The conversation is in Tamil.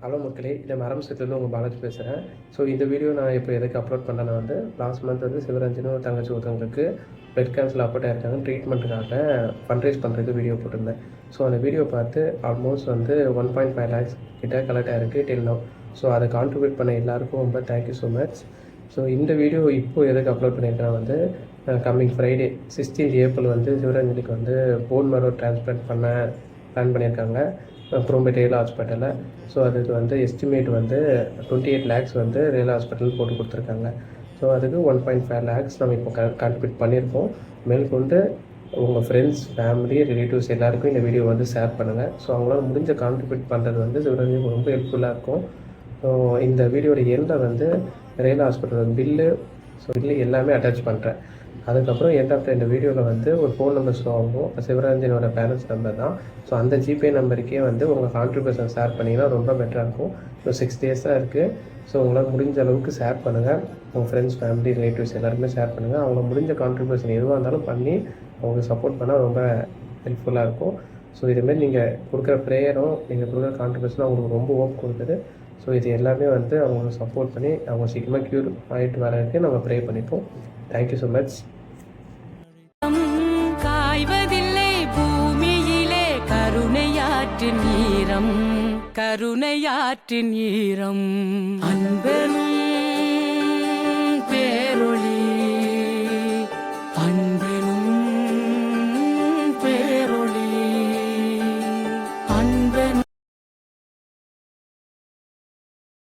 ஹலோ மக்களே, இந்த மரம் செத்துலேருந்து உங்கள் பாலாஜி பேசுகிறேன். ஸோ இந்த வீடியோ நான் இப்போ எதுக்கு அப்லோட் பண்ணேன்னா லாஸ்ட் மந்த் சிவரஞ்சனும் ஒரு தங்கச்சி ஒருத்தவங்களுக்கு பிளட் கேன்சர் அப்லோட் ஆகிருக்காங்க. ட்ரீட்மெண்ட்டுக்காக ஃபண்ட்ரைஸ் பண்ணுறதுக்கு வீடியோ போட்டிருந்தேன். ஸோ அந்த வீடியோ பார்த்து ஆல்மோஸ்ட் 1.5 lakhs கிட்ட கலெக்ட் ஆகிருக்கு டில் நவ். ஸோ அதை கான்ட்ரிபியூட் பண்ண எல்லாருக்கும் ரொம்ப தேங்க்யூ ஸோ மச். ஸோ இந்த வீடியோ இப்போது எதுக்கு அப்லோட் பண்ணியிருக்கேன் கம்மிங் ஃப்ரைடே 16th April சிவரஞ்சனிக்கு போன் மேரோ டிரான்ஸ்பிளான்ட் பண்ண பிளான் பண்ணியிருக்காங்க குரோம்பேட் ரேலா ஹாஸ்பிட்டலில். ஸோ அதுக்கு எஸ்டிமேட் 28 lakhs ரேலா ஹாஸ்பிட்டல் போட்டு கொடுத்துருக்காங்க. ஸோ அதுக்கு 1.5 lakhs நம்ம இப்போ கான்ட்ரிபியூட் பண்ணியிருக்கோம். மேற்கொண்டு உங்கள் ஃப்ரெண்ட்ஸ், ஃபேமிலி, ரிலேட்டிவ்ஸ் எல்லாருக்கும் இந்த வீடியோ ஷேர் பண்ணுங்கள். ஸோ அவங்களால முடிஞ்ச கான்ட்ரிபியூட் பண்ணுறது சிவரஞ்சனுக்கு ரொம்ப ஹெல்ப்ஃபுல்லாக இருக்கும். ஸோ இந்த வீடியோட எண்டில் ரேலா ஹாஸ்பிட்டல் பில்லு எல்லாமே அட்டாச் பண்ணுறேன். அதுக்கப்புறம் எண்ட் ஆஃப் இந்த வீடியோவில் ஒரு ஃபோன் நம்பர் ஷோ ஆகும். சிவரஞ்சனோட பேரண்ட்ஸ் நம்பர் தான். ஸோ அந்த ஜிபே நம்பருக்கே உங்கள் கான்ட்ரிபியூஷன் ஷேர் பண்ணிங்கன்னா ரொம்ப பெட்டராக இருக்கும். ஸோ 6 days தான் இருக்குது. ஸோ உங்களால் முடிஞ்ச அளவுக்கு ஷேர் பண்ணுங்கள். உங்கள் ஃப்ரெண்ட்ஸ், ஃபேமிலி, ரிலேட்டிவ்ஸ் எல்லாருமே ஷேர் பண்ணுங்கள். அவங்க முடிஞ்ச கான்ட்ரிபியூஷன் எதுவாக இருந்தாலும் பண்ணி அவங்களுக்கு சப்போர்ட் பண்ணால் ரொம்ப ஹெல்ப்ஃபுல்லாக இருக்கும். ஸோ இதுமாரி நீங்கள் கொடுக்குற ப்ரேயரும் நீங்கள் கொடுக்குற கான்ட்ரிபியூஷனும் அவங்களுக்கு ரொம்ப ஹோப் கொடுக்குது. ஸோ இது எல்லாமே அவங்களுக்கு சப்போர்ட் பண்ணி அவங்க சீக்கிரமாக க்யூர் ஆகிட்டு வரதுக்கு நம்ம ப்ரே பண்ணிப்போம். Thank you so much. காய்வதில்லை பூமியிலே கருணையாற்றின் ஈரம், கருணையாற்றின் ஈரம், அன்பெனும்